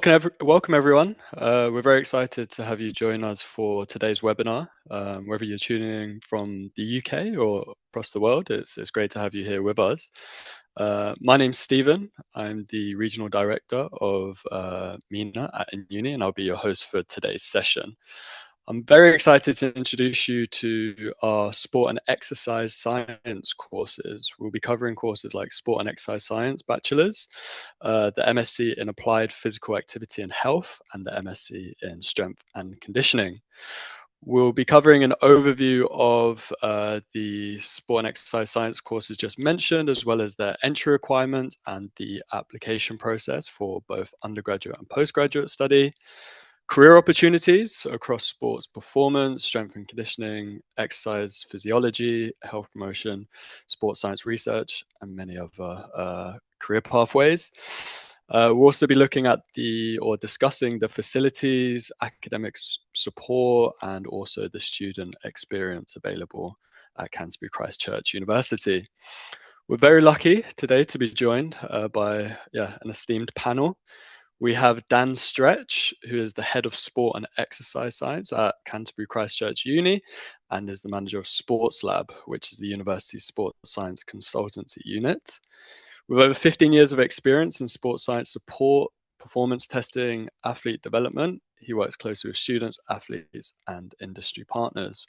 Welcome everyone. We're very excited to have you join us for today's webinar. Whether you're tuning in from the UK or across the world, it's great to have you here with us. My name's Stephen. I'm the Regional Director of MENA at Uni, and I'll be your host for today's session. I'm very excited to introduce you to our sport and exercise science courses. We'll be covering courses like sport and exercise science bachelor's, the MSc in applied physical activity and health, and the MSc in strength and conditioning. We'll be covering an overview of the sport and exercise science courses just mentioned, as well as their entry requirements and the application process for both undergraduate and postgraduate study. Career opportunities across sports performance, strength and conditioning, exercise physiology, health promotion, sports science research, and many other career pathways. We'll also be looking at discussing the facilities, academic support, and also the student experience available at Canterbury Christ Church University. We're very lucky today to be joined by an esteemed panel. We have Dan Stretch, who is the head of sport and exercise science at Canterbury Christ Church Uni and is the manager of Sports Lab, which is the university's sports science consultancy unit. With over 15 years of experience in sports science support, performance testing, athlete development, he works closely with students, athletes, and industry partners.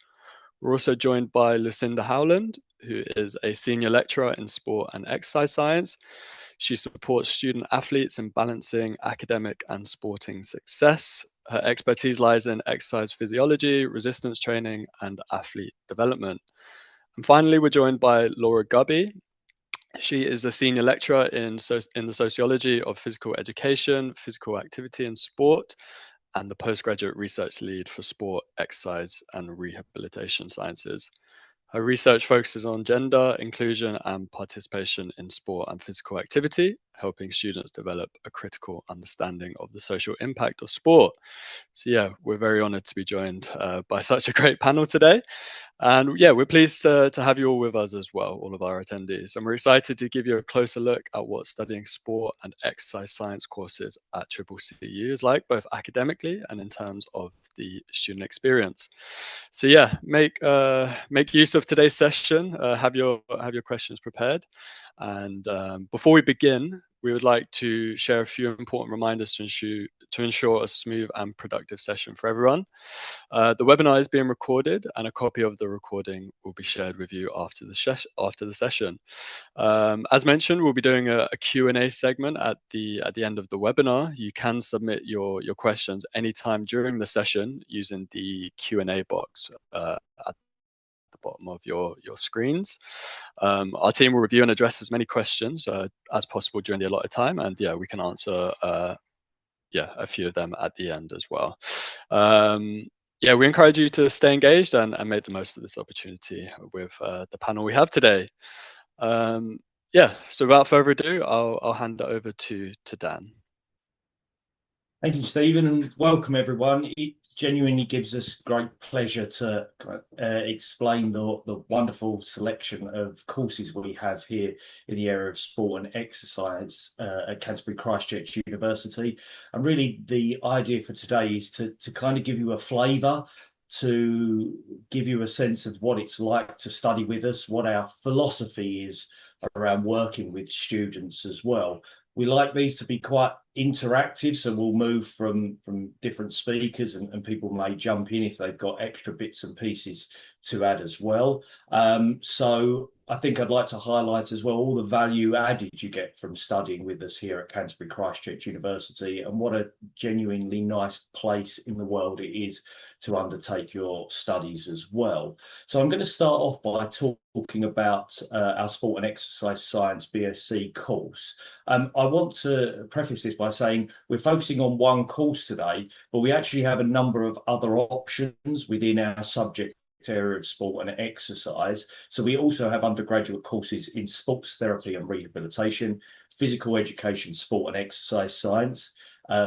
We're also joined by Lucinda Howland, who is a senior lecturer in sport and exercise science. She supports student athletes in balancing academic and sporting success. Her expertise lies in exercise physiology, resistance training, and athlete development. And finally, we're joined by Laura Gubby. She is a senior lecturer in the sociology of physical education, physical activity and sport, and the postgraduate research lead for sport, exercise, and rehabilitation sciences. Her research focuses on gender, inclusion, and participation in sport and physical activity, helping students develop a critical understanding of the social impact of sport. So yeah, we're very honored to be joined by such a great panel today. And yeah, we're pleased to have you all with us as well, all of our attendees. And we're excited to give you a closer look at what studying sport and exercise science courses at CCCU is like, both academically and in terms of the student experience. So yeah, make use of today's session. Have your questions prepared. And before we begin, we would like to share a few important reminders to ensure a smooth and productive session for everyone. The webinar is being recorded, and a copy of the recording will be shared with you after the session. As mentioned, we'll be doing a Q&A segment at the end of the webinar. You can submit your questions anytime during the session using the Q&A box at the bottom of your screens. Our team will review and address as many questions as possible during the allotted time, and yeah, we can answer a few of them at the end as well. Yeah, we encourage you to stay engaged and make the most of this opportunity with the panel we have today. Yeah, so without further ado, I'll hand it over to Dan. Thank you, Stephen, and welcome everyone. It genuinely gives us great pleasure to explain the wonderful selection of courses we have here in the area of sport and exercise at Canterbury Christ Church University. And really the idea for today is to kind of give you a flavour, to give you a sense of what it's like to study with us, what our philosophy is around working with students as well. We like these to be quite interactive, so we'll move from different speakers and people may jump in if they've got extra bits and pieces to add as well. So I think I'd like to highlight as well all the value added you get from studying with us here at Canterbury Christ Church University, and what a genuinely nice place in the world it is to undertake your studies as well. So I'm going to start off by talking about our sport and exercise science BSc course. I want to preface this by saying we're focusing on one course today, but we actually have a number of other options within our subject area of sport and exercise. So we also have undergraduate courses in sports therapy and rehabilitation, physical education, sport and exercise science,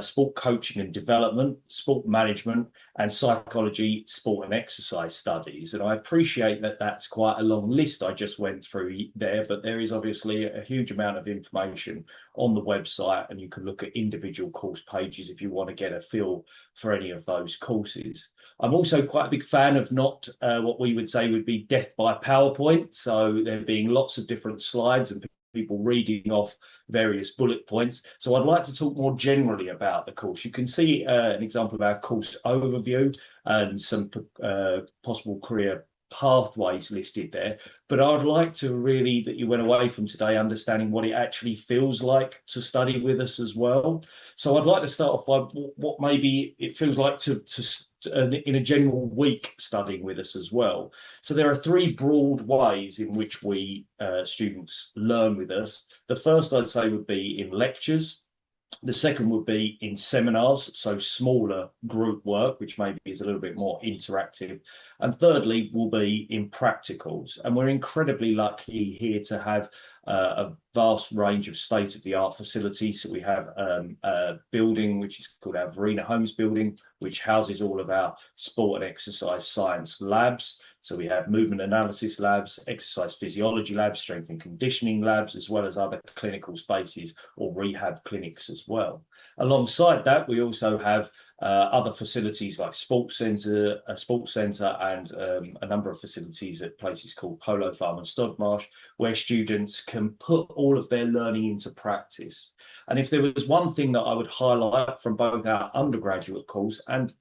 sport coaching and development, sport management, and psychology, sport and exercise studies. And I appreciate that that's quite a long list I just went through there, but there is obviously a huge amount of information on the website, and you can look at individual course pages if you want to get a feel for any of those courses. I'm also quite a big fan of not what we would say would be death by PowerPoint. So there being lots of different slides and people reading off various bullet points. So I'd like to talk more generally about the course. You can see an example of our course overview and some possible career pathways listed there. But I'd like to really that you went away from today understanding what it actually feels like to study with us as well. So I'd like to start off by what maybe it feels like to in a general week studying with us as well. So there are three broad ways in which we students learn with us. The first I'd say would be in lectures. The second would be in seminars, so smaller group work, which maybe is a little bit more interactive. And thirdly, will be in practicals. And we're incredibly lucky here to have a vast range of state-of-the-art facilities. So we have a building which is called our Verena Holmes building, which houses all of our sport and exercise science labs. So we have movement analysis labs, exercise physiology labs, strength and conditioning labs, as well as other clinical spaces or rehab clinics as well. Alongside that, we also have other facilities like sports centre, and a number of facilities at places called Polo Farm and Stodmarsh, where students can put all of their learning into practice. And if there was one thing that I would highlight from both our undergraduate course and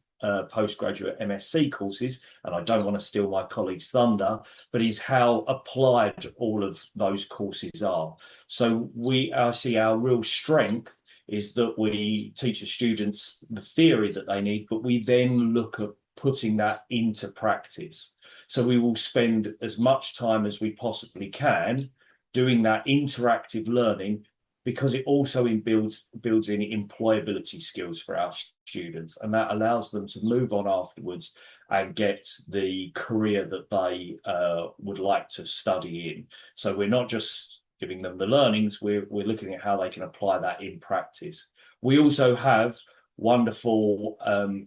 postgraduate MSc courses, and I don't want to steal my colleagues' thunder, but is how applied all of those courses are. So I see our real strength is that we teach the students the theory that they need, but we then look at putting that into practice. So we will spend as much time as we possibly can doing that interactive learning, because it also builds in employability skills for our students, and that allows them to move on afterwards and get the career that they would like to study in. So we're not just giving them the learnings, we're looking at how they can apply that in practice. We also have wonderful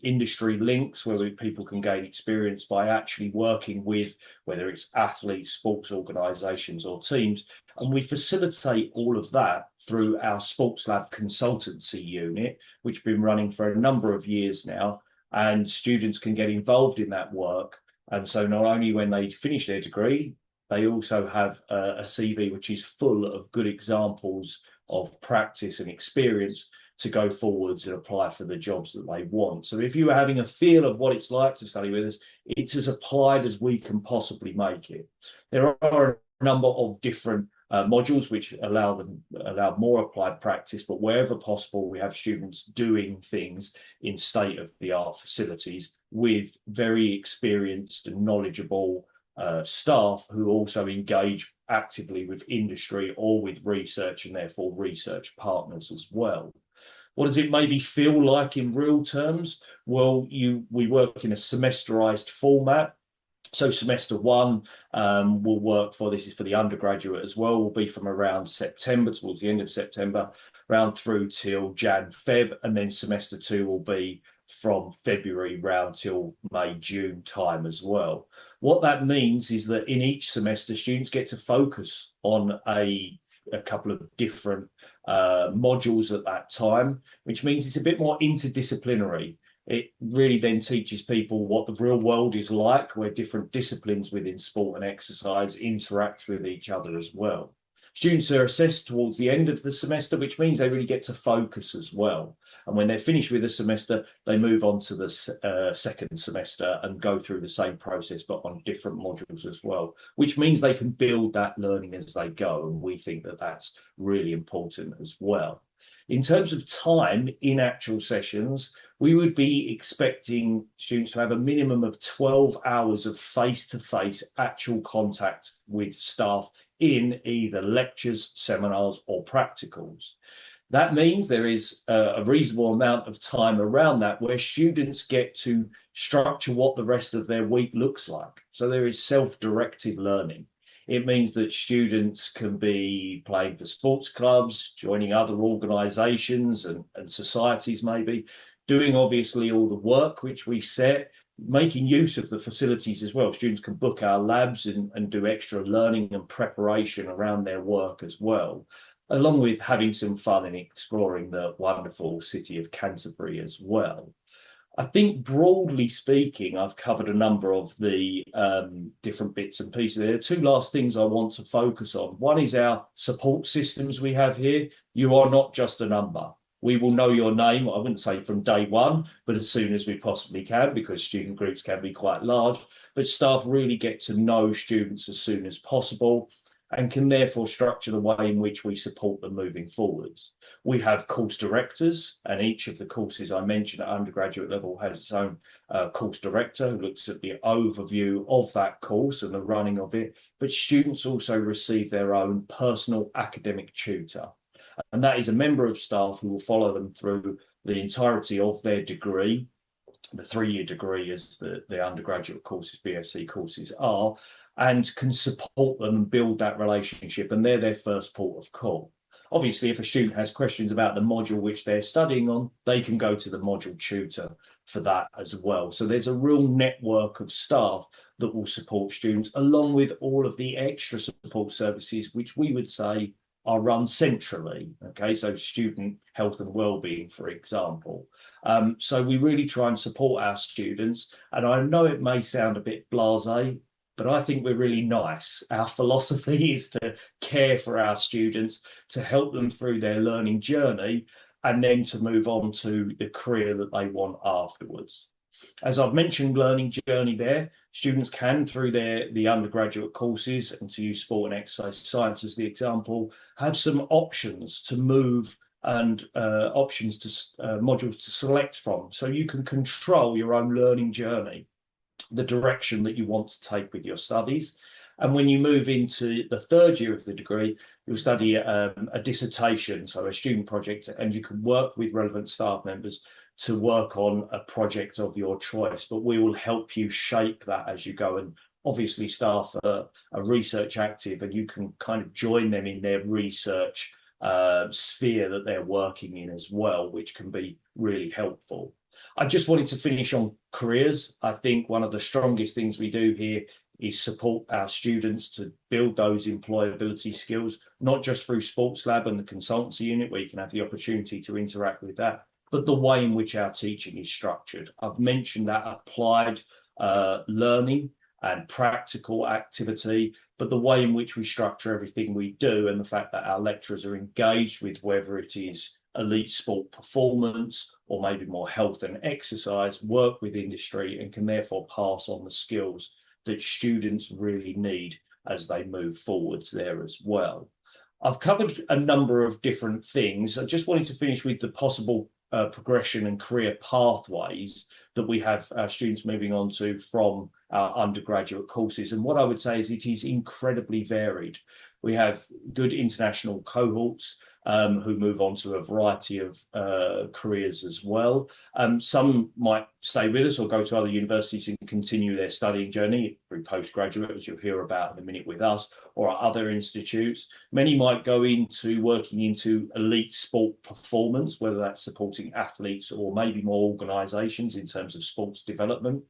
industry links where people can gain experience by actually working with, whether it's athletes, sports organisations or teams, and we facilitate all of that through our Sports Lab consultancy unit, which has been running for a number of years now, and students can get involved in that work. And so not only when they finish their degree, they also have a CV which is full of good examples of practice and experience to go forwards and apply for the jobs that they want. So if you are having a feel of what it's like to study with us, it's as applied as we can possibly make it. There are a number of different modules which allow more applied practice, but wherever possible, we have students doing things in state-of-the-art facilities with very experienced and knowledgeable staff who also engage actively with industry or with research, and therefore research partners as well. What does it maybe feel like in real terms? Well, we work in a semesterized format. So semester one will work for, this is for the undergraduate as well, will be from around September, towards the end of September, round through till Jan, Feb, and then semester two will be from February round till May, June time as well. What that means is that in each semester, students get to focus on a couple of different modules at that time, which means it's a bit more interdisciplinary. It really then teaches people what the real world is like, where different disciplines within sport and exercise interact with each other as well. Students are assessed towards the end of the semester, which means they really get to focus as well. And when they're finished with the semester, they move on to the second semester and go through the same process, but on different modules as well, which means they can build that learning as they go. And we think that that's really important as well. In terms of time in actual sessions, we would be expecting students to have a minimum of 12 hours of face-to-face actual contact with staff in either lectures, seminars, or practicals. That means there is a reasonable amount of time around that where students get to structure what the rest of their week looks like. So there is self-directed learning. It means that students can be playing for sports clubs, joining other organisations and societies maybe, doing obviously all the work which we set, making use of the facilities as well. Students can book our labs and do extra learning and preparation around their work as well, along with having some fun and exploring the wonderful city of Canterbury as well. I think broadly speaking, I've covered a number of the different bits and pieces. There are two last things I want to focus on. One is our support systems we have here. You are not just a number. We will know your name, I wouldn't say from day one, but as soon as we possibly can, because student groups can be quite large. But staff really get to know students as soon as possible and can therefore structure the way in which we support them moving forwards. We have course directors, and each of the courses I mentioned at undergraduate level has its own course director who looks at the overview of that course and the running of it. But students also receive their own personal academic tutor. And that is a member of staff who will follow them through the entirety of their degree, the 3-year degree as the undergraduate courses, BSc courses are, and can support them and build that relationship. And they're their first port of call. Obviously, if a student has questions about the module which they're studying on, they can go to the module tutor for that as well. So there's a real network of staff that will support students, along with all of the extra support services, which we would say are run centrally. Okay, so student health and well-being, for example. So we really try and support our students. And I know it may sound a bit blasé, but I think we're really nice. Our philosophy is to care for our students, to help them through their learning journey, and then to move on to the career that they want afterwards. As I've mentioned, learning journey there, students can, through the undergraduate courses, and to use sport and exercise science as the example, have some options to move and options to modules to select from. So you can control your own learning journey, the direction that you want to take with your studies. And when you move into the 3rd year of the degree, you'll study a dissertation, so a student project, and you can work with relevant staff members to work on a project of your choice. But we will help you shape that as you go. And obviously staff are research active, and you can kind of join them in their research sphere that they're working in as well, which can be really helpful. I just wanted to finish on careers. I think one of the strongest things we do here is support our students to build those employability skills, not just through Sports Lab and the consultancy unit where you can have the opportunity to interact with that, but the way in which our teaching is structured. I've mentioned that applied learning and practical activity, but the way in which we structure everything we do and the fact that our lecturers are engaged with whether it is elite sport performance or maybe more health and exercise, work with industry, and can therefore pass on the skills that students really need as they move forwards there as well. I've covered a number of different things. I just wanted to finish with the possible progression and career pathways that we have students moving on to from our undergraduate courses. And what I would say is it is incredibly varied. We have good international cohorts who move on to a variety of careers as well. Some might stay with us or go to other universities and continue their studying journey through postgraduate, as you'll hear about in a minute with us, or at other institutes. Many might go into working into elite sport performance, whether that's supporting athletes or maybe more organisations in terms of sports development.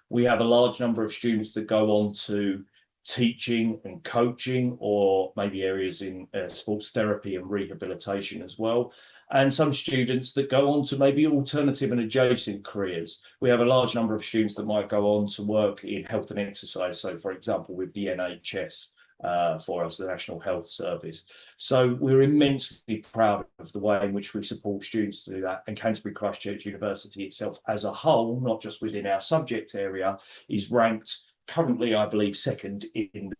We have a large number of students that go on to teaching and coaching, or maybe areas in sports therapy and rehabilitation as well. And some students that go on to maybe alternative and adjacent careers. We have a large number of students that might go on to work in health and exercise. So, for example, with the NHS for us, the National Health Service. So we're immensely proud of the way in which we support students to do that. And Canterbury Christ Church University itself as a whole, not just within our subject area, is ranked currently, I believe, 2nd in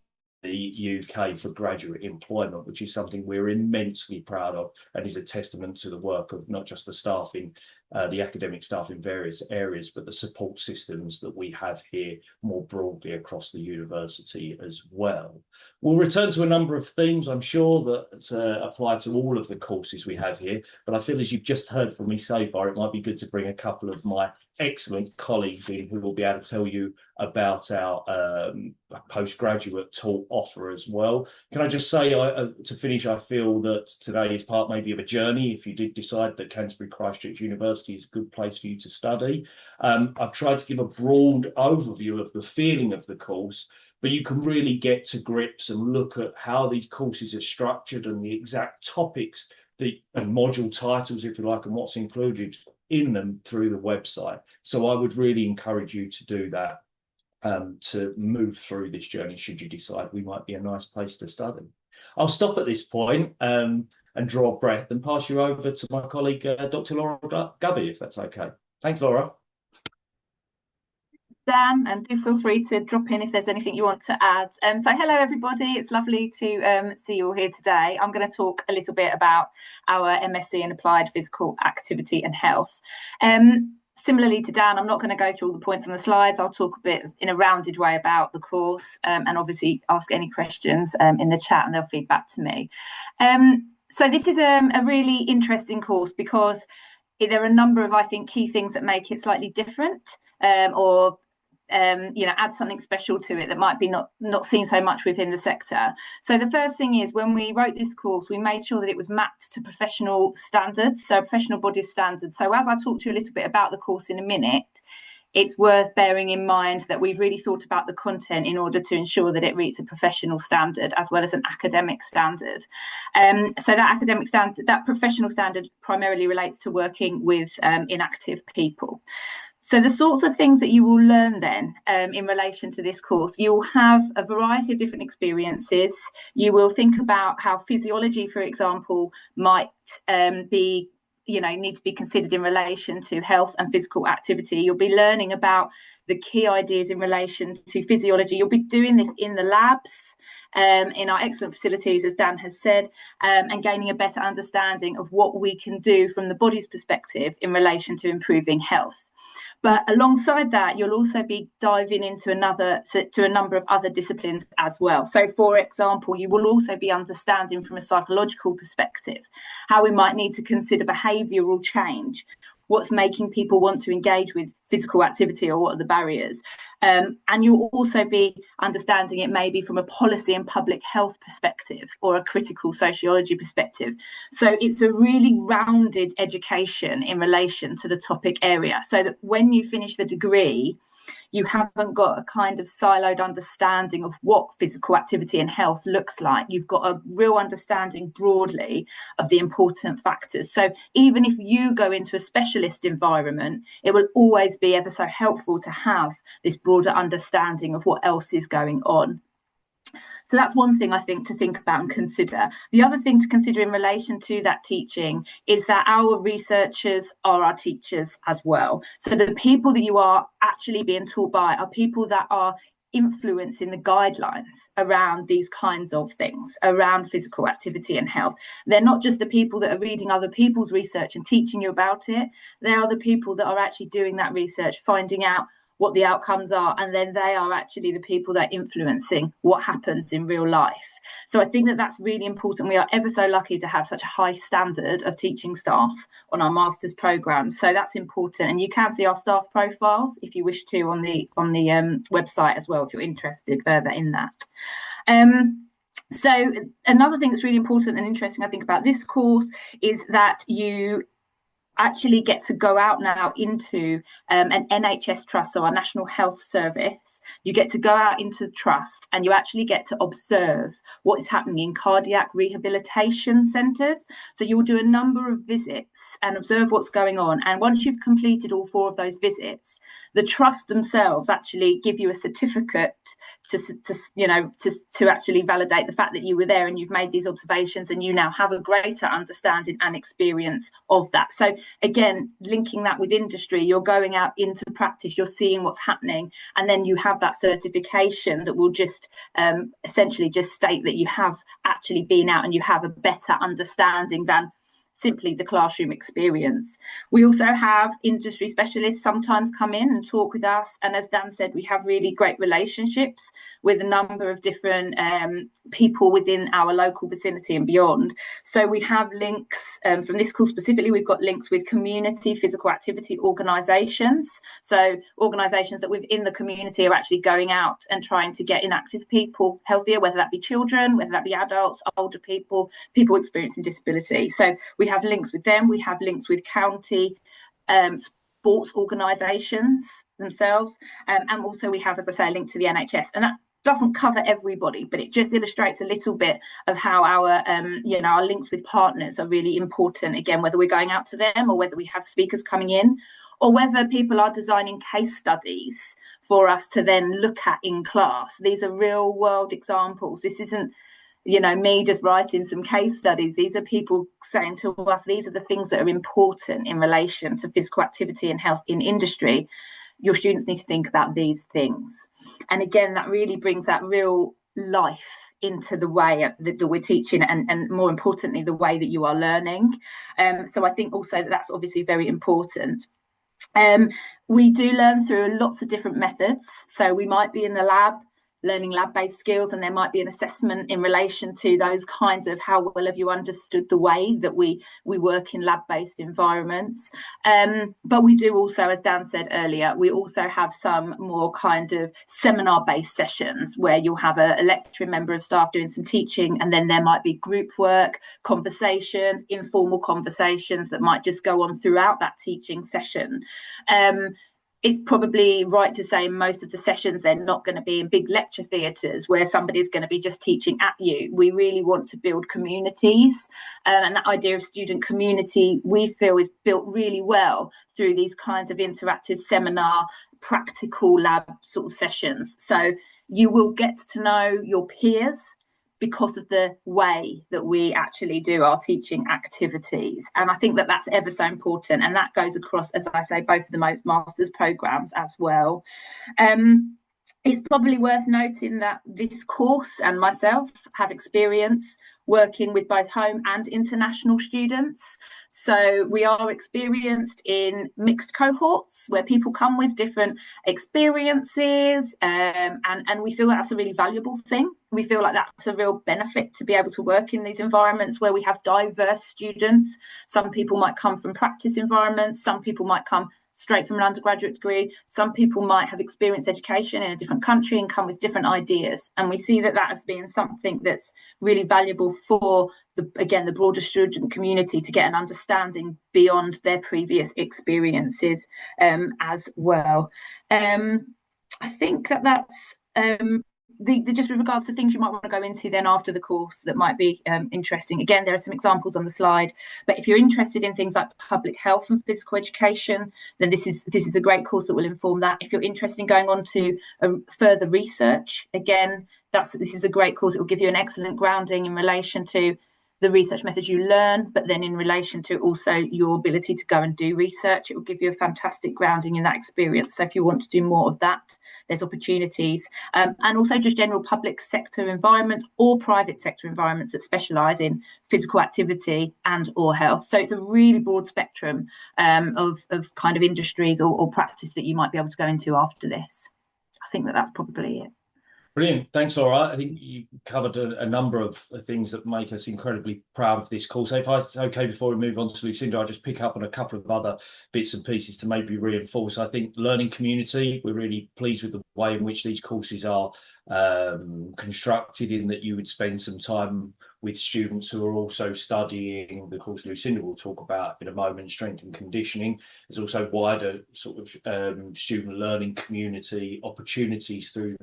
the UK for graduate employment, which is something we're immensely proud of and is a testament to the work of not just the staff in the academic staff in various areas, but the support systems that we have here more broadly across the university as well. We'll return to a number of themes, I'm sure, that apply to all of the courses we have here, but I feel as you've just heard from me so far, it might be good to bring a couple of my excellent colleagues in who will be able to tell you about our postgraduate talk offer as well. Can I just say, to finish, I feel that today is part maybe of a journey if you did decide that Canterbury Christ Church University is a good place for you to study. I've tried to give a broad overview of the feeling of the course, but you can really get to grips and look at how these courses are structured and the exact topics and module titles, if you like, and what's included in them through the website. So I would really encourage you to do that, to move through this journey should you decide we might be a nice place to study. I'll stop at this point and draw a breath and pass you over to my colleague, Dr. Laura Gubby, if that's okay. Thanks, Laura. Dan, and do feel free to drop in if there's anything you want to add. So hello everybody, it's lovely to see you all here today. I'm going to talk a little bit about our MSc in Applied Physical Activity and Health. Similarly to Dan, I'm not going to go through all the points on the slides. I'll talk a bit in a rounded way about the course, and obviously ask any questions in the chat and they'll feed back to me. So this is a really interesting course because there are a number of, I think, key things that make it slightly different, or add something special to it that might be not seen so much within the sector. So the first thing is, when we wrote this course, we made sure that it was mapped to professional standards, so professional body standards. So as I talk to you a little bit about the course in a minute, it's worth bearing in mind that we've really thought about the content in order to ensure that it meets a professional standard as well as an academic standard. So that academic standard, that professional standard, primarily relates to working with inactive people. So the sorts of things that you will learn then in relation to this course, you'll have a variety of different experiences. You will think about how physiology, for example, might need to be considered in relation to health and physical activity. You'll be learning about the key ideas in relation to physiology. You'll be doing this in the labs, in our excellent facilities, as Dan has said, and gaining a better understanding of what we can do from the body's perspective in relation to improving health. But alongside that, you'll also be diving into a number of other disciplines as well. So, for example, you will also be understanding from a psychological perspective how we might need to consider behavioural change, what's making people want to engage with physical activity, or what are the barriers. And you'll also be understanding it maybe from a policy and public health perspective or a critical sociology perspective. So it's a really rounded education in relation to the topic area, so that when you finish the degree, you haven't got a kind of siloed understanding of what physical activity and health looks like. You've got a real understanding broadly of the important factors. So even if you go into a specialist environment, it will always be ever so helpful to have this broader understanding of what else is going on. So that's one thing I think to think about and consider. The other thing to consider in relation to that teaching is that our researchers are our teachers as well. So the people that you are actually being taught by are people that are influencing the guidelines around these kinds of things, around physical activity and health. They're not just the people that are reading other people's research and teaching you about it. They are the people that are actually doing that research, finding out what the outcomes are, and then they are actually the people that are influencing what happens in real life. So I think that that's really important. We are ever so lucky to have such a high standard of teaching staff on our master's programme, so that's important. And you can see our staff profiles if you wish to on the website as well, if you're interested further in that. So another thing that's really important and interesting, I think, about this course is that you actually get to go out now into an NHS trust, so our National Health Service. You get to go out into the trust and you actually get to observe what is happening in cardiac rehabilitation centres. So you'll do a number of visits and observe what's going on. And once you've completed all 4 of those visits, the trust themselves actually give you a certificate to actually validate the fact that you were there and you've made these observations, and you now have a greater understanding and experience of that. So again, linking that with industry, you're going out into practice, you're seeing what's happening, and then you have that certification that will just essentially just state that you have actually been out and you have a better understanding than simply the classroom experience. We also have industry specialists sometimes come in and talk with us, and as Dan said, we have really great relationships with a number of different people within our local vicinity and beyond. So we have links from this course specifically. We've got links with community physical activity organisations, so organisations that within the community are actually going out and trying to get inactive people healthier, whether that be children, whether that be adults, older people, people experiencing disability. So we have links with them. We have links with county sports organisations themselves, and also we have, as I say, a link to the NHS, and that doesn't cover everybody, but it just illustrates a little bit of how our our links with partners are really important. Again, whether we're going out to them or whether we have speakers coming in, or whether people are designing case studies for us to then look at in class. These are real world examples. This isn't me just writing some case studies. These are people saying to us, these are the things that are important in relation to physical activity and health in industry. Your students need to think about these things. And again, that really brings that real life into the way that we're teaching, and more importantly, the way that you are learning. So I think also that's obviously very important. We do learn through lots of different methods. So we might be in the lab learning lab-based skills, and there might be an assessment in relation to those kinds of how well have you understood the way that we work in lab-based environments. But we do also, as Dan said earlier, we also have some more kind of seminar-based sessions where you'll have a lecturing member of staff doing some teaching, and then there might be group work, conversations, informal conversations that might just go on throughout that teaching session. It's probably right to say most of the sessions, they're not going to be in big lecture theatres where somebody's going to be just teaching at you. We really want to build communities, and that idea of student community we feel is built really well through these kinds of interactive seminar, practical lab sort of sessions. So you will get to know your peers because of the way that we actually do our teaching activities. And I think that that's ever so important. And that goes across, as I say, both of the master's programmes as well. It's probably worth noting that this course and myself have experience working with both home and international students. So we are experienced in mixed cohorts where people come with different experiences, and we feel that's a really valuable thing. We feel like that's a real benefit to be able to work in these environments where we have diverse students. Some people might come from practice environments, some people might come straight from an undergraduate degree, some people might have experienced education in a different country and come with different ideas. And we see that as being something that's really valuable for the broader student community to get an understanding beyond their previous experiences as well. I think that's just with regards to things you might want to go into then after the course that might be interesting. Again, there are some examples on the slide, but if you're interested in things like public health and physical education, then this is a great course that will inform that. If you're interested in going on to further research, again, this is a great course. It will give you an excellent grounding in relation to the research methods you learn, but then in relation to also your ability to go and do research, it will give you a fantastic grounding in that experience. So if you want to do more of that, there's opportunities. And also just general public sector environments or private sector environments that specialise in physical activity and or health. So it's a really broad spectrum of kind of industries or practice that you might be able to go into after this. I think that's probably it. Brilliant. Thanks, Laura. I think you covered a number of things that make us incredibly proud of this course. If it's okay, before we move on to Lucinda, I'll just pick up on a couple of other bits and pieces to maybe reinforce. I think learning community, we're really pleased with the way in which these courses are constructed, in that you would spend some time with students who are also studying the course Lucinda will talk about in a moment, strength and conditioning. There's also wider sort of student learning community opportunities through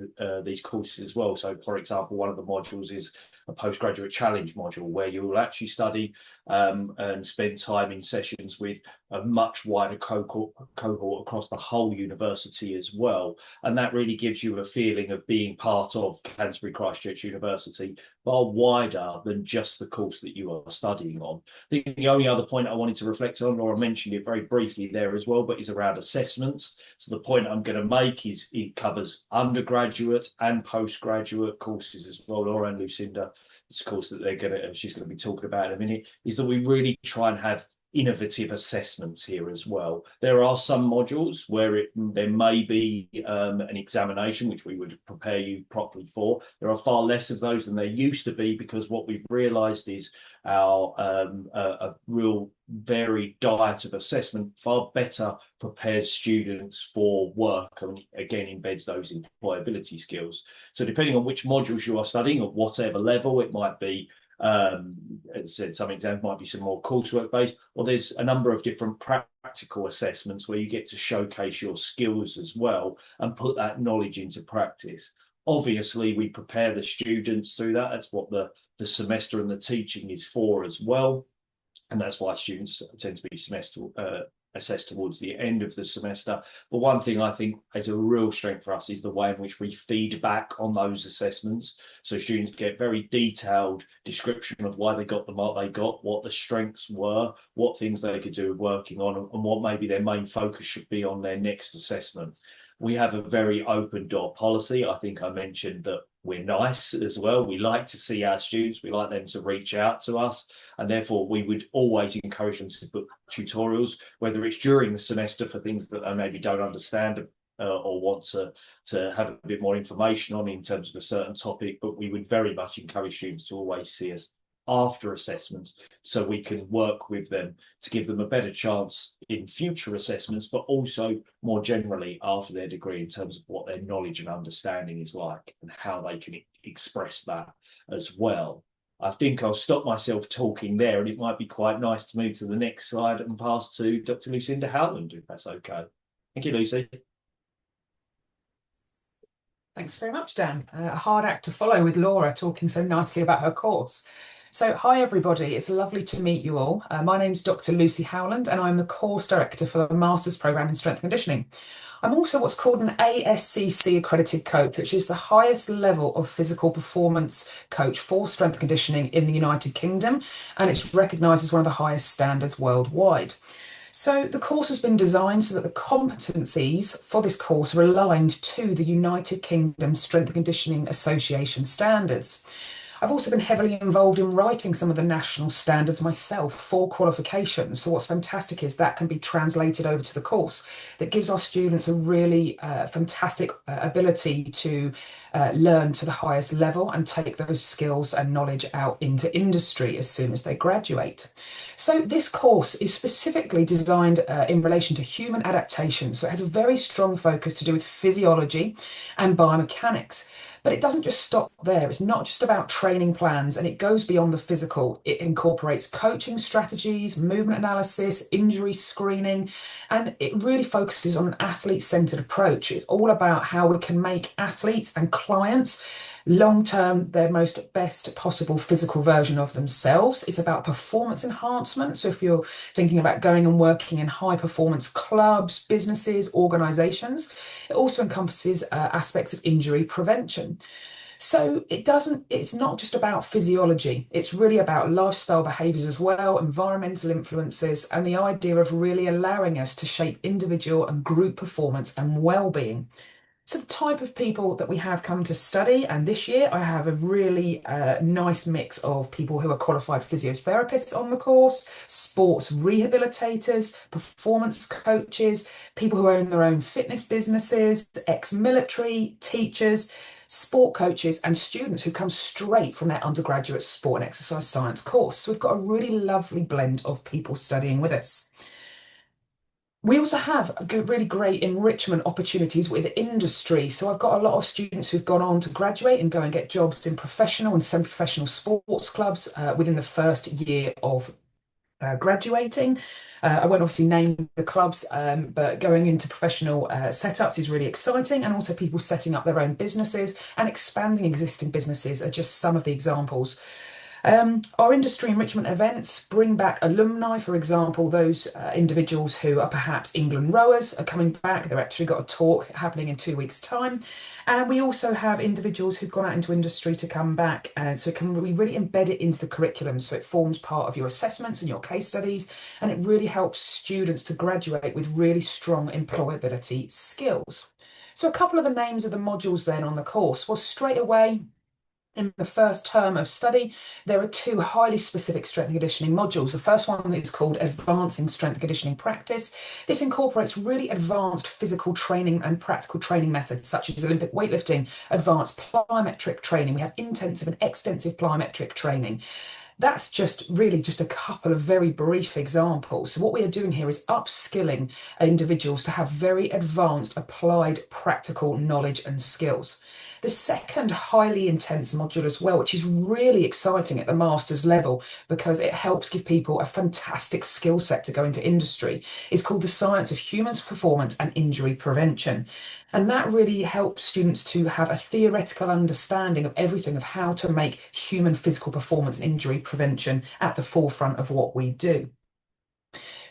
these courses as well. So, for example, one of the modules is a postgraduate challenge module where you will actually study and spend time in sessions with a much wider cohort across the whole university as well. And that really gives you a feeling of being part of Canterbury Christ Church University, far wider than just the course that you are studying on. I think the only other point I wanted to reflect on, Laura mentioned it very briefly there as well, but is around assessments. So the point I'm going to make is it covers undergraduate and postgraduate courses as well, Laura and Lucinda. course that she's going to be talking about in a minute, is that we really try and have innovative assessments here as well. There are some modules where there may be an examination which we would prepare you properly for. There are far less of those than there used to be, because what we've realised is our a real varied diet of assessment far better prepares students for work, and again embeds those employability skills. So depending on which modules you are studying at whatever level, it might be as I said, some exams might be some more coursework based, or there's a number of different practical assessments where you get to showcase your skills as well and put that knowledge into practice. Obviously, we prepare the students through that. That's what the semester and the teaching is for as well. And that's why students tend to be assessed towards the end of the semester. But one thing I think is a real strength for us is the way in which we feed back on those assessments. So students get very detailed description of why they got the mark they got, what the strengths were, what things they could do working on, and what maybe their main focus should be on their next assessment. We have a very open door policy. I think I mentioned that we're nice as well. We like to see our students. We like them to reach out to us. And therefore, we would always encourage them to book tutorials, whether it's during the semester for things that they maybe don't understand or want to have a bit more information on in terms of a certain topic. But we would very much encourage students to always see us after assessments, so we can work with them to give them a better chance in future assessments, but also more generally after their degree in terms of what their knowledge and understanding is like and how they can express that as well. I think I'll stop myself talking there, and it might be quite nice to move to the next slide and pass to Dr. Lucinda Howland, if that's okay. Thank you, Lucy. Thanks very much, Dan. A hard act to follow with Laura talking so nicely about her course. So hi everybody, it's lovely to meet you all. My name's Dr. Lucy Howland and I'm the course director for the Master's Programme in Strength and Conditioning. I'm also what's called an ASCC accredited coach, which is the highest level of physical performance coach for strength and conditioning in the United Kingdom, and it's recognised as one of the highest standards worldwide. So the course has been designed so that the competencies for this course are aligned to the United Kingdom Strength and Conditioning Association standards. I've also been heavily involved in writing some of the national standards myself for qualifications. So what's fantastic is that can be translated over to the course. That gives our students a really fantastic ability to learn to the highest level and take those skills and knowledge out into industry as soon as they graduate. So this course is specifically designed in relation to human adaptation. So it has a very strong focus to do with physiology and biomechanics. But it doesn't just stop there. It's not just about training plans, and it goes beyond the physical. It incorporates coaching strategies, movement analysis, injury screening, and it really focuses on an athlete-centered approach. It's all about how we can make athletes and clients long-term their best possible physical version of themselves. It's about performance enhancement. So if you're thinking about going and working in high performance clubs, businesses, organizations, it also encompasses aspects of injury prevention. So it's not just about physiology, it's really about lifestyle behaviours as well, environmental influences, and the idea of really allowing us to shape individual and group performance and well-being. So the type of people that we have come to study, and this year I have a really nice mix of people who are qualified physiotherapists on the course, sports rehabilitators, performance coaches, people who own their own fitness businesses, ex-military, teachers, sport coaches, and students who've come straight from their undergraduate sport and exercise science course. So we've got a really lovely blend of people studying with us. We also have really great enrichment opportunities with industry. So I've got a lot of students who've gone on to graduate and go and get jobs in professional and semi-professional sports clubs within the first year of graduating. I won't obviously name the clubs, but going into professional setups is really exciting, and also people setting up their own businesses and expanding existing businesses are just some of the examples. Our industry enrichment events bring back alumni. For example, those individuals who are perhaps England rowers are coming back. They've actually got a talk happening in 2 weeks' time. And we also have individuals who've gone out into industry to come back. So we really embed it into the curriculum. So it forms part of your assessments and your case studies. And it really helps students to graduate with really strong employability skills. So a couple of the names of the modules then on the course. Well, straight away, In the first term of study, there are 2 highly specific strength and conditioning modules. The first one is called Advancing Strength and Conditioning Practice. This incorporates really advanced physical training and practical training methods, such as Olympic weightlifting, advanced plyometric training. We have intensive and extensive plyometric training. That's just a couple of very brief examples. So what we are doing here is upskilling individuals to have very advanced applied practical knowledge and skills. The second highly intense module as well, which is really exciting at the master's level because it helps give people a fantastic skill set to go into industry, is called the Science of Human Performance and Injury Prevention. And that really helps students to have a theoretical understanding of everything of how to make human physical performance and injury prevention at the forefront of what we do.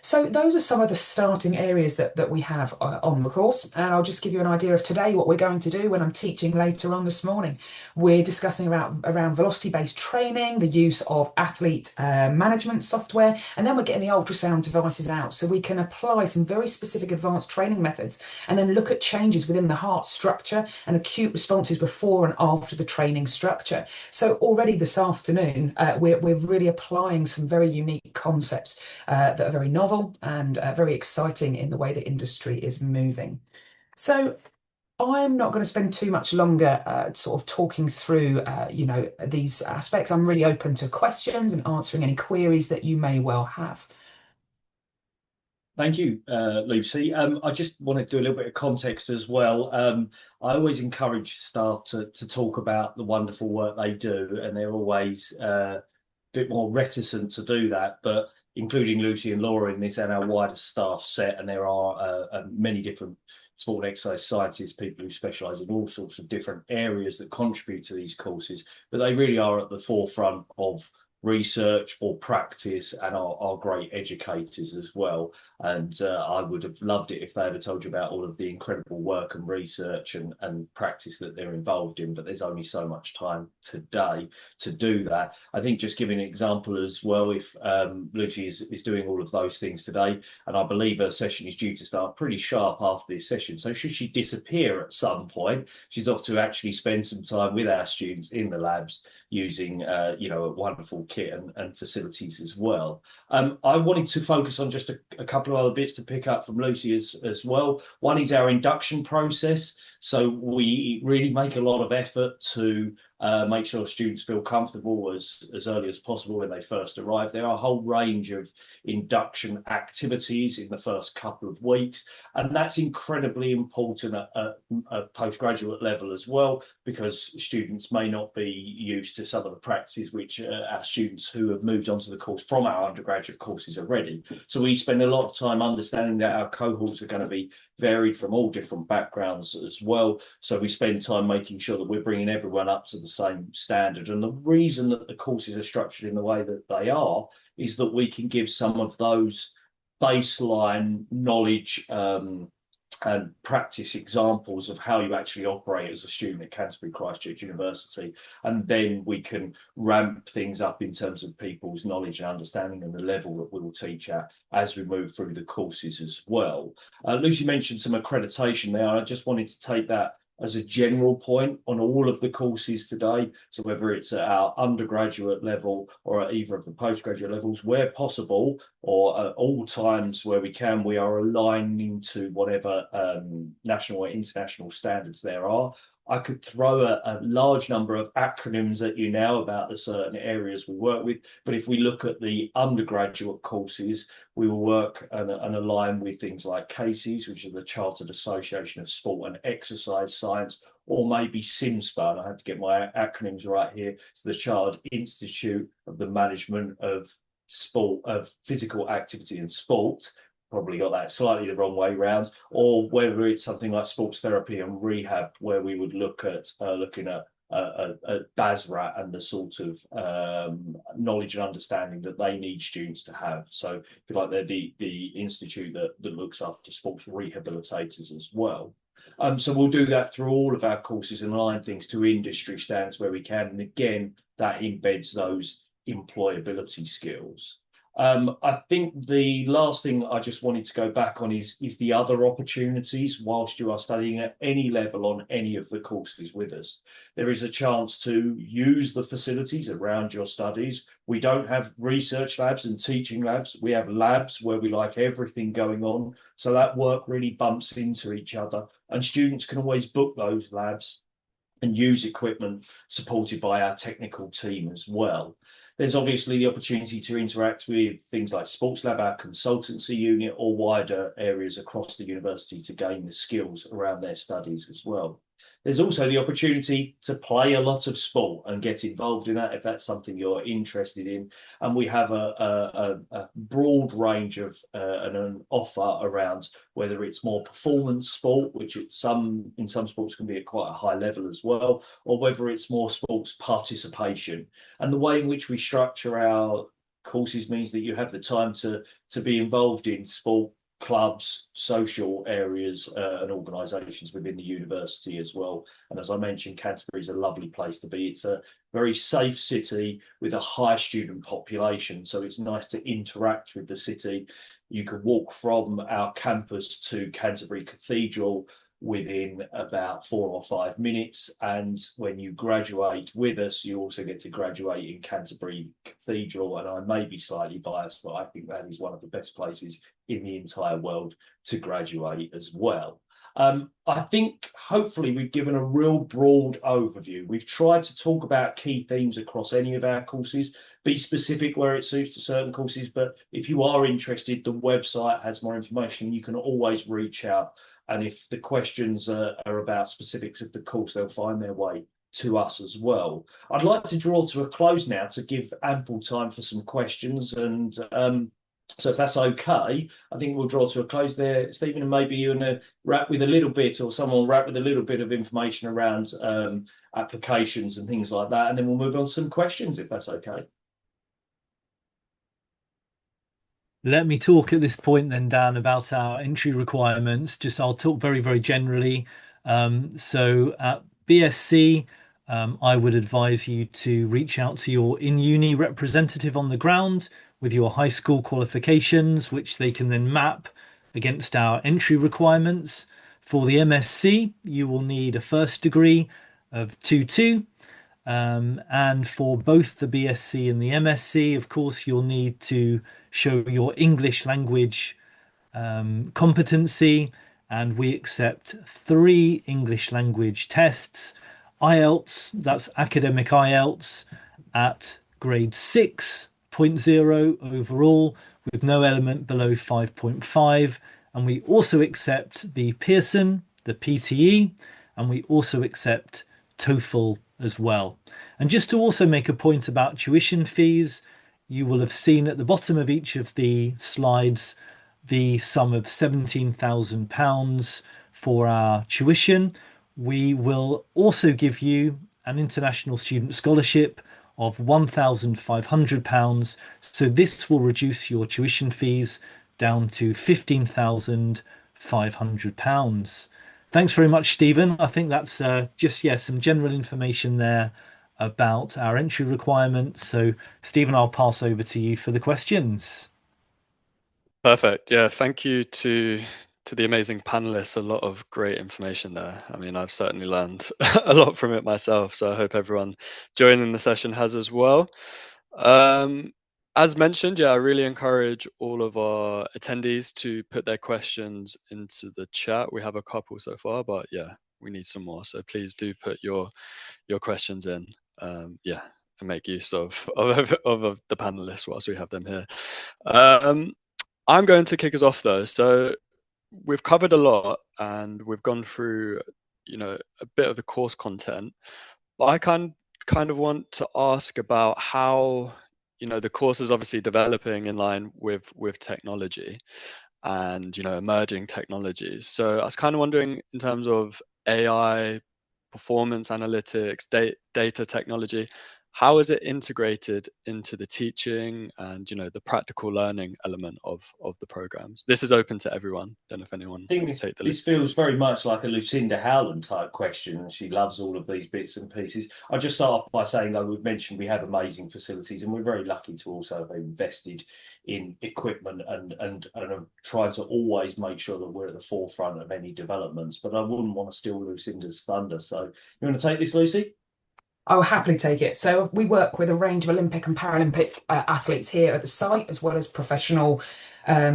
So those are some of the starting areas that we have on the course, and I'll just give you an idea of today what we're going to do when I'm teaching later on this morning. We're discussing around velocity-based training, the use of athlete management software, and then we're getting the ultrasound devices out so we can apply some very specific advanced training methods and then look at changes within the heart structure and acute responses before and after the training structure. So already this afternoon, we're really applying some very unique concepts that are very novel and very exciting in the way the industry is moving. So I'm not going to spend too much longer sort of talking through, these aspects. I'm really open to questions and answering any queries that you may well have. Thank you, Lucy. I just want to do a little bit of context as well. I always encourage staff to talk about the wonderful work they do, and they're always a bit more reticent to do that, but including Lucy and Laura in this and our wider staff set, and there are many different sport and exercise sciences people who specialise in all sorts of different areas that contribute to these courses, but they really are at the forefront of research or practice and are great educators as well. And I would have loved it if they had told you about all of the incredible work and research and practice that they're involved in, but there's only so much time today to do that. I think just giving an example as well, if Lucy is doing all of those things today, and I believe her session is due to start pretty sharp after this session, so should she disappear at some point, she's off to actually spend some time with our students in the labs using a wonderful kit and facilities as well. I wanted to focus on just a couple of other bits to pick up from Lucy as well. One is our induction process. So we really make a lot of effort to make sure students feel comfortable as early as possible when they first arrive. There are a whole range of induction activities in the first couple of weeks, and that's incredibly important at a postgraduate level as well, because students may not be used to some of the practices which our students who have moved on to the course from our undergraduate courses already. So we spend a lot of time understanding that our cohorts are going to be varied from all different backgrounds as well. So we spend time making sure that we're bringing everyone up to the same standard. And the reason that the courses are structured in the way that they are is that we can give some of those baseline knowledge and practice examples of how you actually operate as a student at Canterbury Christ Church University, and then we can ramp things up in terms of people's knowledge and understanding and the level that we will teach at as we move through the courses as well. Lucy mentioned some accreditation there. I just wanted to take that as a general point on all of the courses today. So whether it's at our undergraduate level or at either of the postgraduate levels, where possible, or at all times where we can, we are aligning to whatever national or international standards there are. I could throw a large number of acronyms at you now about the certain areas we work with, but if we look at the undergraduate courses, we will work and align with things like CASES, which is the Chartered Association of Sport and Exercise Science, or maybe CIMSPA, and I have to get my acronyms right here. It's the Chartered Institute of the Management of Sport, of Physical Activity and Sport. Probably got that slightly the wrong way round, or whether it's something like sports therapy and rehab, where we would look at looking at BASRAT and the sort of knowledge and understanding that they need students to have. So if you like, they're the institute that looks after sports rehabilitators as well. So we'll do that through all of our courses and align things to industry standards where we can, and again that embeds those employability skills. I think the last thing I just wanted to go back on is the other opportunities whilst you are studying at any level on any of the courses with us. There is a chance to use the facilities around your studies. We don't have research labs and teaching labs. We have labs where we like everything going on. So that work really bumps into each other, and students can always book those labs and use equipment supported by our technical team as well. There's obviously the opportunity to interact with things like Sports Lab, our consultancy unit, or wider areas across the university to gain the skills around their studies as well. There's also the opportunity to play a lot of sport and get involved in that if that's something you're interested in. And we have a broad range of an offer around whether it's more performance sport, which in some sports can be at quite a high level as well, or whether it's more sports participation. And the way in which we structure our courses means that you have the time to be involved in sport clubs, social areas, and organisations within the university as well. And as I mentioned, Canterbury is a lovely place to be. It's a very safe city with a high student population, so it's nice to interact with the city. You can walk from our campus to Canterbury Cathedral within about 4 or 5 minutes, and when you graduate with us, you also get to graduate in Canterbury Cathedral. And I may be slightly biased, but I think that is one of the best places in the entire world to graduate as well. I think hopefully we've given a real broad overview. We've tried to talk about key themes across any of our courses, be specific where it suits to certain courses, but if you are interested, the website has more information. You can always reach out, and if the questions are about specifics of the course, they'll find their way to us as well. I'd like to draw to a close now to give ample time for some questions, and so if that's okay, I think we'll draw to a close there. Stephen, and maybe you want to wrap with a little bit, or someone will wrap with a little bit of information around applications and things like that, and then we'll move on to some questions, if that's okay. Let me talk at this point then, Dan, about our entry requirements. I'll talk very, very generally. So at BSc, I would advise you to reach out to your in-uni representative on the ground with your high school qualifications, which they can then map against our entry requirements. For the MSc, you will need a first degree of 2-2. And for both the BSc and the MSc, of course, you'll need to show your English language competency, and we accept 3 English language tests. IELTS, that's academic IELTS, at grade 6.0 overall, with no element below 5.5. And we also accept the Pearson, the PTE, and we also accept TOEFL as well. And just to also make a point about tuition fees, you will have seen at the bottom of each of the slides the sum of £17,000 for our tuition. We will also give you an international student scholarship of £1,500. So this will reduce your tuition fees down to £15,500. Thanks very much, Stephen. I think that's just some general information there about our entry requirements. So, Stephen, I'll pass over to you for the questions. Perfect. Yeah, thank you to the amazing panelists. A lot of great information there. I mean, I've certainly learned a lot from it myself, so I hope everyone joining the session has as well. As mentioned, I really encourage all of our attendees to put their questions into the chat. We have a couple so far, but we need some more. So please do put your questions in. And make use of the panelists whilst we have them here. I'm going to kick us off though. So we've covered a lot and we've gone through, a bit of the course content, but I kind of want to ask about how, the course is obviously developing in line with technology and, emerging technologies. So I was kind of wondering, in terms of AI, performance analytics, data technology, how is it integrated into the teaching and, you know, the practical learning element of the programs? This is open to everyone. Don't know if anyone I wants think to take the lead. this feels very much like a Lucinda Howland type question, and she loves all of these bits and pieces. I'll just start off by saying, though, we've mentioned we have amazing facilities, and we're very lucky to also have invested in equipment and have tried to always make sure that we're at the forefront of any developments. But I wouldn't want to steal Lucinda's thunder. So you want to take this, Lucy? I will happily take it. So we work with a range of Olympic and Paralympic athletes here at the site, as well as professional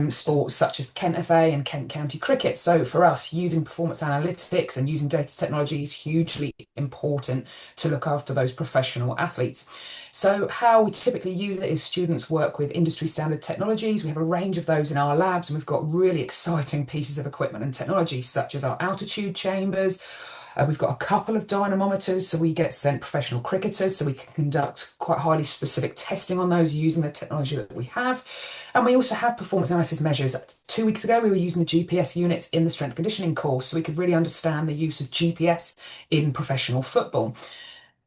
sports such as Kent FA and Kent County Cricket. So for us, using performance analytics and using data technology is hugely important to look after those professional athletes. So how we typically use it is students work with industry standard technologies. We have a range of those in our labs, and we've got really exciting pieces of equipment and technology, such as our altitude chambers. We've got a couple of dynamometers, so we get sent professional cricketers, so we can conduct quite highly specific testing on those using the technology that we have. And we also have performance analysis measures. 2 weeks ago, we were using the GPS units in the strength conditioning course, so we could really understand the use of GPS in professional football.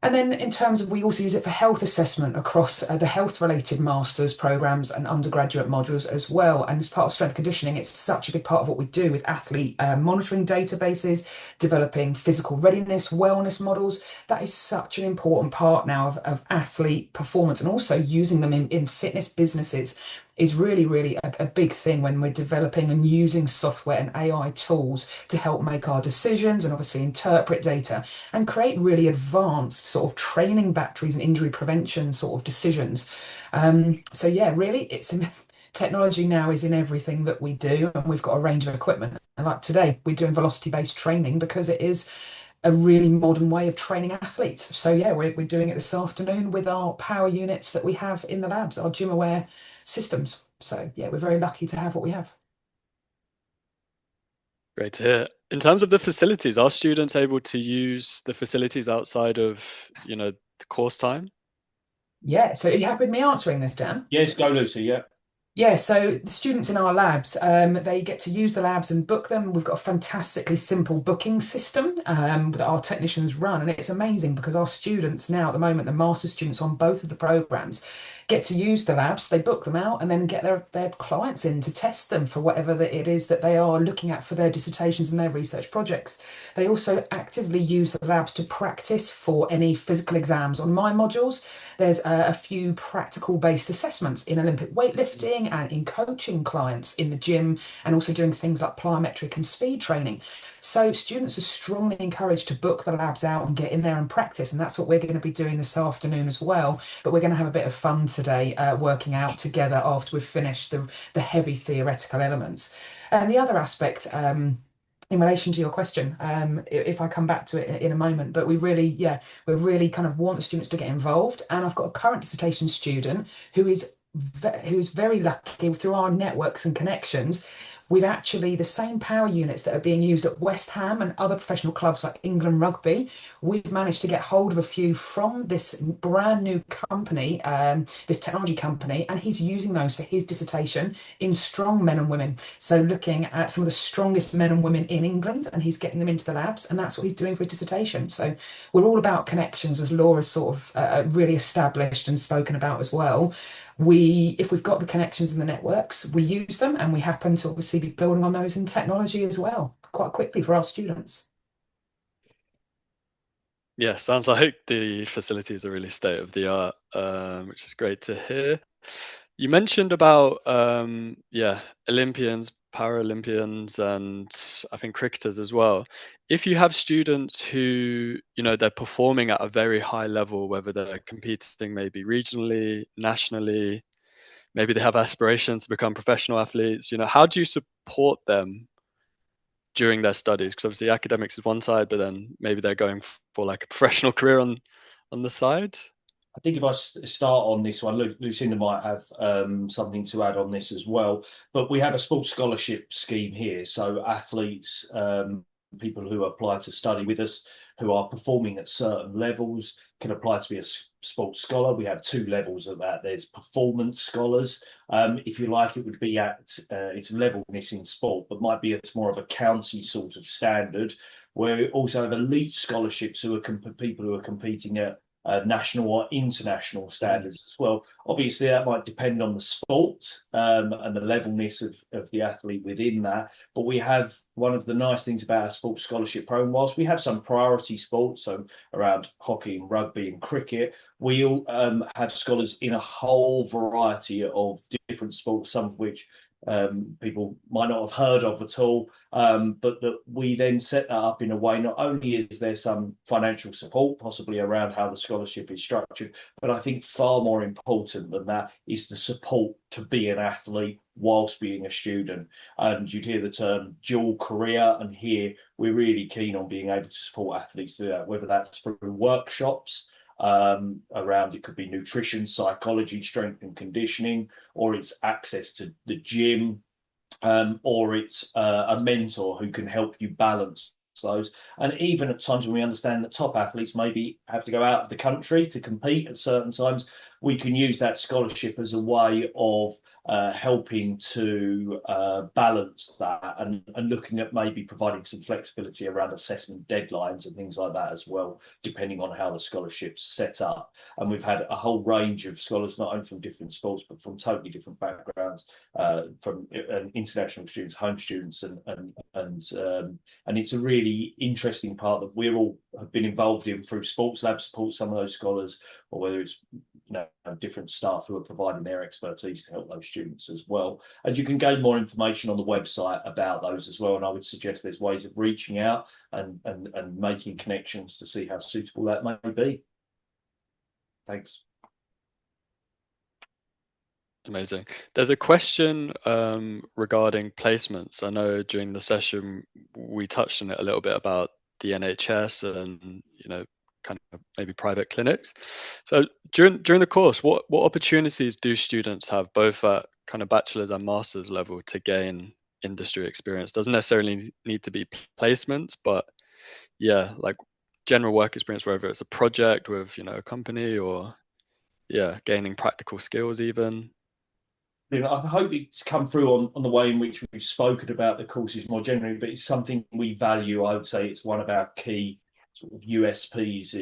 And then in terms of, we also use it for health assessment across the health related masters programs and undergraduate modules as well. And as part of strength conditioning, it's such a big part of what we do with athlete monitoring databases, developing physical readiness, wellness models. That is such an important part now of athlete performance, and also using them in fitness businesses is really, really a big thing when we're developing and using software and AI tools to help make our decisions and obviously interpret data and create really advanced sort of training batteries and injury prevention sort of decisions. So yeah, really, technology now is in everything that we do, and we've got a range of equipment. And like today, we're doing velocity-based training because it is a really modern way of training athletes. So yeah, we're doing it this afternoon with our power units that we have in the labs, our gym aware systems. So yeah, we're very lucky to have what we have. Great to hear. In terms of the facilities, are students able to use the facilities outside of, you know, the course time? Yeah, so are you happy with me answering this, Dan? Yes, go, Lucy. Yeah. Yeah, so the students in our labs, they get to use the labs and book them. We've got a fantastically simple booking system that our technicians run, and it's amazing because our students now at the moment, the master students on both of the programs, get to use the labs, they book them out, and then get their clients in to test them for whatever it is that they are looking at for their dissertations and their research projects. They also actively use the labs to practice for any physical exams. On my modules, there's a few practical-based assessments in Olympic weightlifting and in coaching clients in the gym, and also doing things like plyometric and speed training. So students are strongly encouraged to book the labs out and get in there and practice, and that's what we're going to be doing this afternoon as well. But we're going to have a bit of fun today working out together after we've finished the heavy theoretical elements. And the other aspect, in relation to your question, if I come back to it in a moment, but we really kind of want the students to get involved. And I've got a current dissertation student who is very lucky through our networks and connections. We've actually, the same power units that are being used at West Ham and other professional clubs like England Rugby, we've managed to get hold of a few from this brand new company, this technology company, and he's using those for his dissertation in strong men and women. So looking at some of the strongest men and women in England, and he's getting them into the labs, and that's what he's doing for his dissertation. So we're all about connections, as Laura's sort of really established and spoken about as well. If we've got the connections and the networks, we use them, and we happen to obviously be building on those in technology as well, quite quickly for our students. Yeah, sounds like the facilities are really state of the art, which is great to hear. You mentioned about Olympians, Paralympians, and I think cricketers as well. If you have students who, you know, they're performing at a very high level, whether they're competing maybe regionally, nationally, maybe they have aspirations to become professional athletes, you know, how do you support them during their studies? Because obviously academics is one side, but then maybe they're going for like a professional career on the side. I think if I start on this one, Lucinda might have something to add on this as well. But we have a sports scholarship scheme here. So athletes, people who apply to study with us, who are performing at certain levels, can apply to be a sports scholar. We have two levels of that. There's performance scholars. If you like, it would be at its levelness in sport, but might be it's more of a county sort of standard. Where we also have elite scholarships who are people who are competing at national or international standards as well. Obviously, that might depend on the sport and the levelness of the athlete within that. But we have one of the nice things about our sports scholarship program, whilst we have some priority sports, so around hockey and rugby and cricket, we all have scholars in a whole variety of different sports, some of which people might not have heard of at all, but that we then set that up in a way, not only is there some financial support possibly around how the scholarship is structured, but I think far more important than that is the support to be an athlete whilst being a student. And you'd hear the term dual career, and here we're really keen on being able to support athletes do that, whether that's through workshops around, it could be nutrition, psychology, strength and conditioning, or it's access to the gym, or it's a mentor who can help you balance those. And even at times when we understand that top athletes maybe have to go out of the country to compete at certain times, we can use that scholarship as a way of helping to balance that, and looking at maybe providing some flexibility around assessment deadlines and things like that as well, depending on how the scholarship's set up. And we've had a whole range of scholars, not only from different sports, but from totally different backgrounds, from international students, home students, and it's a really interesting part that we're all have been involved in through Sports Lab support some of those scholars, or whether it's different staff who are providing their expertise to help those students as well. And you can gain more information on the website about those as well. And I would suggest there's ways of reaching out and making connections to see how suitable that may be. Thanks. Amazing. There's a question regarding placements. I know during the session we touched on it a little bit about the NHS and kind of maybe private clinics. So during the course, what opportunities do students have, both at kind of bachelor's and master's level, to gain industry experience? Doesn't necessarily need to be placements, but yeah, like general work experience, whether it's a project with a company, or gaining practical skills even. I hope it's come through on the way in which we've spoken about the courses more generally, but it's something we value. I would say it's one of our key sort of USPs,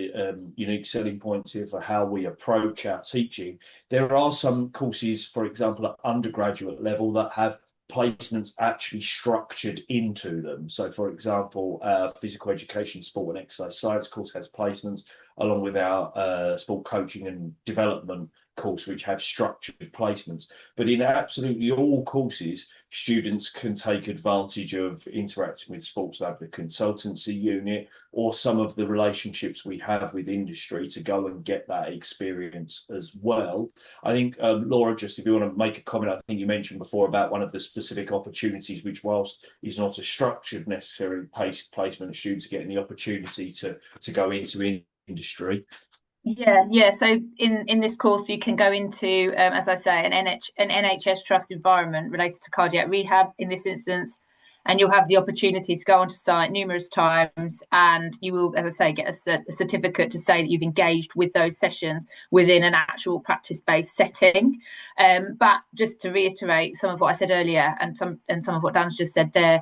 unique selling points here for how we approach our teaching. There are some courses, for example, at undergraduate level, that have placements actually structured into them. So, for example, our physical education, sport and exercise science course has placements, along with our sport coaching and development course, which have structured placements. But in absolutely all courses, students can take advantage of interacting with Sports Lab, the consultancy unit, or some of the relationships we have with industry to go and get that experience as well. I think, Laura, just if you want to make a comment, I think you mentioned before about one of the specific opportunities, which whilst is not a structured necessary placement, students are getting the opportunity to go into industry. Yeah. So in this course, you can go into, as I say, an NHS trust environment related to cardiac rehab in this instance, and you'll have the opportunity to go onto site numerous times, and you will, as I say, get a certificate to say that you've engaged with those sessions within an actual practice-based setting. But just to reiterate some of what I said earlier, and some of what Dan's just said there,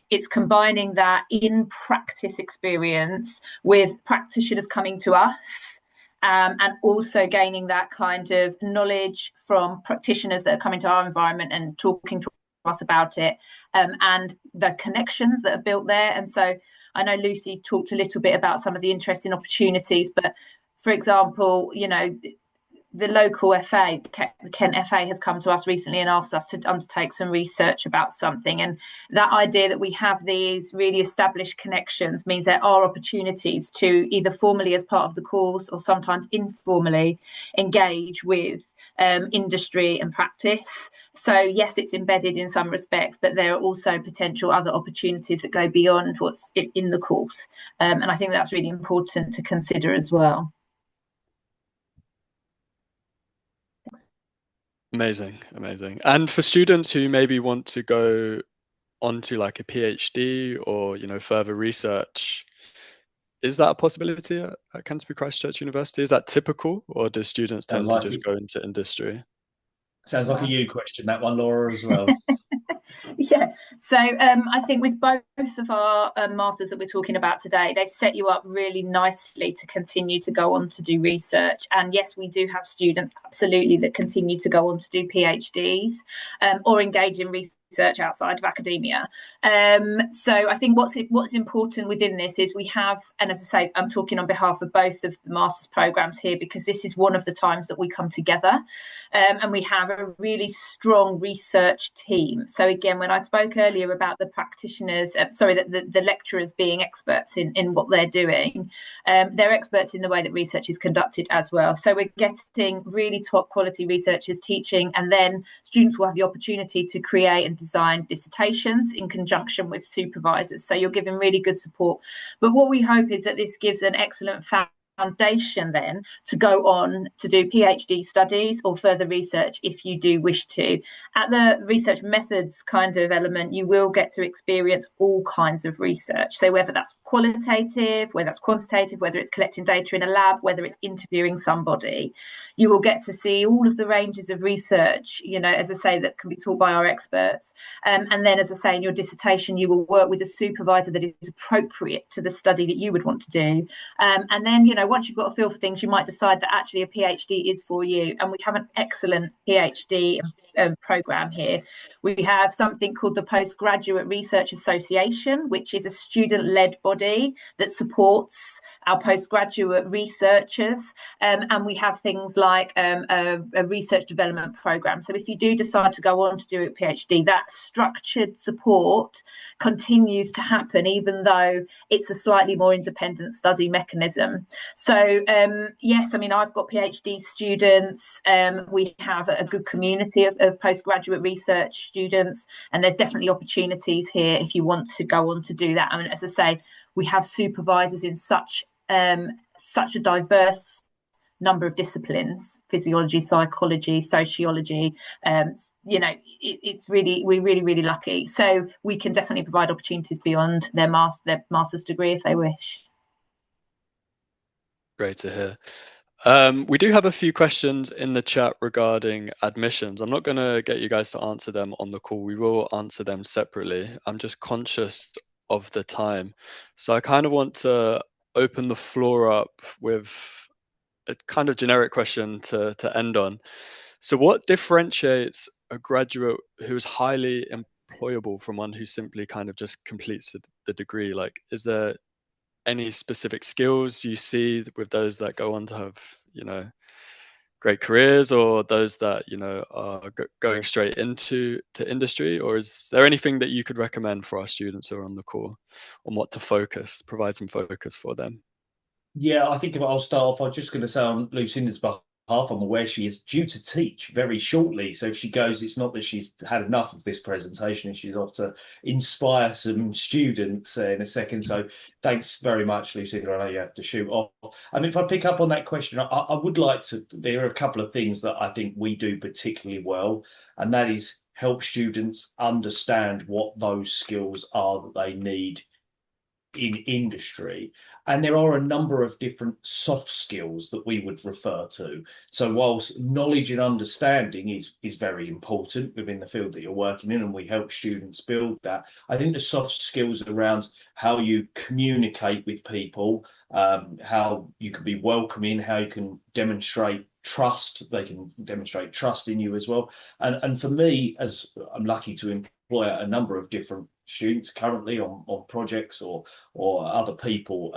it's combining that in practice experience with practitioners coming to us. And also gaining that kind of knowledge from practitioners that are coming to our environment and talking to us about it, and the connections that are built there. And so I know Lucy talked a little bit about some of the interesting opportunities, but for example, the local FA, the Kent FA, has come to us recently and asked us to undertake some research about something. And that idea that we have these really established connections means there are opportunities to either formally as part of the course, or sometimes informally, engage with industry and practice. So yes, it's embedded in some respects, but there are also potential other opportunities that go beyond what's in the course. And I think that's really important to consider as well. Amazing. And for students who maybe want to go onto like a PhD or further research, is that a possibility at Canterbury Christ Church University? Is that typical, or do students tend to just go into industry? Sounds like a you question, that one, Laura, as well. Yeah, so I think with both of our masters that we're talking about today, they set you up really nicely to continue to go on to do research. And yes, we do have students absolutely that continue to go on to do PhDs or engage in research outside of academia. So I think what's important within this is we have, and as I say, I'm talking on behalf of both of the master's programs here, because this is one of the times that we come together and we have a really strong research team. So again, when I spoke earlier about the practitioners, the lecturers being experts in what they're doing, they're experts in the way that research is conducted as well. So we're getting really top quality researchers teaching, and then students will have the opportunity to create and design dissertations in conjunction with supervisors. So you're given really good support. But what we hope is that this gives an excellent foundation then to go on to do PhD studies or further research if you do wish to. At the research methods kind of element, you will get to experience all kinds of research. So whether that's qualitative, whether that's quantitative, whether it's collecting data in a lab, whether it's interviewing somebody, you will get to see all of the ranges of research, you know, as I say, that can be taught by our experts. And then, as I say, in your dissertation, you will work with a supervisor that is appropriate to the study that you would want to do. And then, you know, once you've got a feel for things, you might decide that actually a PhD is for you. And we have an excellent PhD program here. We have something called the Postgraduate Research Association, which is a student-led body that supports our postgraduate researchers, and we have things like a research development program. So if you do decide to go on to do a PhD, that structured support continues to happen, even though it's a slightly more independent study mechanism. So yes, I mean, I've got PhD students. We have a good community of postgraduate research students, and there's definitely opportunities here if you want to go on to do that. I mean, as I say, we have supervisors in such a diverse number of disciplines: physiology, psychology, sociology. You know, we're really lucky. So we can definitely provide opportunities beyond their master's degree if they wish. Great to hear. We do have a few questions in the chat regarding admissions. I'm not going to get you guys to answer them on the call. We will answer them separately. I'm just conscious of the time. So I kind of want to open the floor up with a kind of generic question to end on. So what differentiates a graduate who's highly employable from one who simply kind of just completes the degree? Like, is there any specific skills you see with those that go on to have, you know, great careers, or those that, you know, are going straight into industry? Or is there anything that you could recommend for our students who are on the call on what to provide some focus for them? Yeah, I think I'll start off. I'm just going to say on Lucinda's behalf, I'm aware she is due to teach very shortly. So if she goes, it's not that she's had enough of this presentation. She's off to inspire some students in a second. So thanks very much, Lucinda. I know you have to shoot off. I mean, if I pick up on that question, I would like to, there are a couple of things that I think we do particularly well, and that is help students understand what those skills are that they need in industry. And there are a number of different soft skills that we would refer to. So whilst knowledge and understanding is very important within the field that you're working in, and we help students build that, I think the soft skills around how you communicate with people, how you can be welcoming, how you can demonstrate trust, they can demonstrate trust in you as well. And for me, as I'm lucky to employ a number of different students currently on projects or other people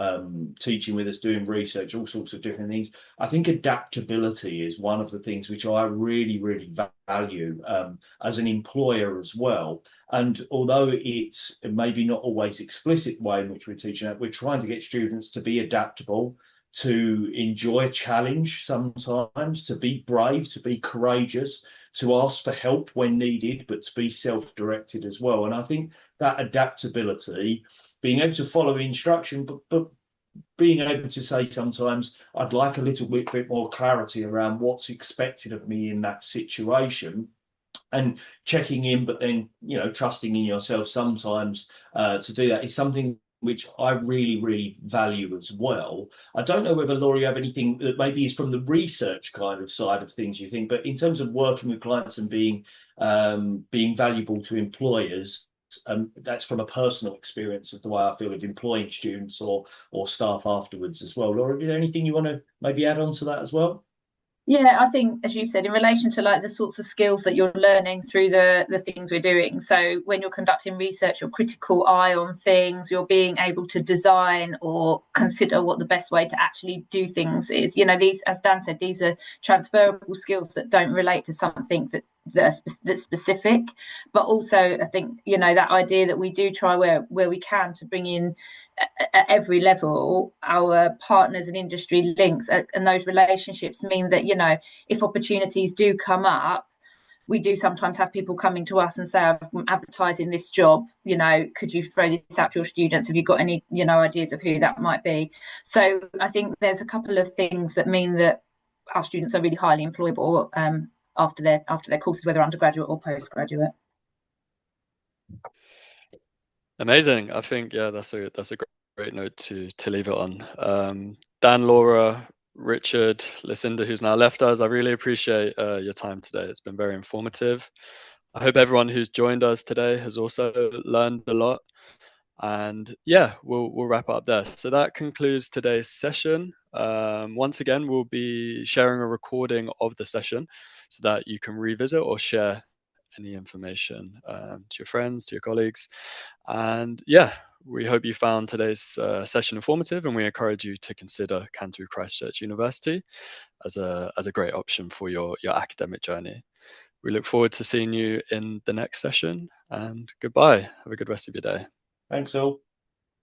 teaching with us, doing research, all sorts of different things, I think adaptability is one of the things which I really value as an employer as well. And although it's maybe not always explicit way in which we're teaching it, we're trying to get students to be adaptable, to enjoy challenge sometimes, to be brave, to be courageous, to ask for help when needed, but to be self-directed as well. And I think that adaptability, being able to follow instruction, but being able to say sometimes, I'd like a little bit more clarity around what's expected of me in that situation, and checking in, but then, you know, trusting in yourself sometimes to do that is something which I really value as well. I don't know whether, Laura, you have anything that maybe is from the research kind of side of things you think, but in terms of working with clients and being being valuable to employers. That's from a personal experience of the way I feel of employing students or staff afterwards as well. Laura, is there anything you want to maybe add on to that as well? Yeah, I think, as you said, in relation to like the sorts of skills that you're learning through the things we're doing. So when you're conducting research, your critical eye on things, you're being able to design or consider what the best way to actually do things is. You know, these, as Dan said, these are transferable skills that don't relate to something that's specific. But also, I think, you know, that idea that we do try where we can to bring in at every level our partners and industry links, and those relationships mean that, you know, if opportunities do come up, we do sometimes have people coming to us and say, I'm advertising this job, you know, could you throw this out to your students? Have you got any, you know, ideas of who that might be? So I think there's a couple of things that mean that our students are really highly employable after their courses, whether undergraduate or postgraduate. Amazing. I think, yeah, that's a great note to leave it on. Dan, Laura, Richard, Lucinda, who's now left us, I really appreciate your time today. It's been very informative. I hope everyone who's joined us today has also learned a lot. And yeah, we'll wrap up there. So that concludes today's session. Once again, we'll be sharing a recording of the session so that you can revisit or share any information to your friends, to your colleagues. And yeah, we hope you found today's session informative, and we encourage you to consider Canterbury Christ Church University as a great option for your academic journey. We look forward to seeing you in the next session, and goodbye. Have a good rest of your day. Thanks all.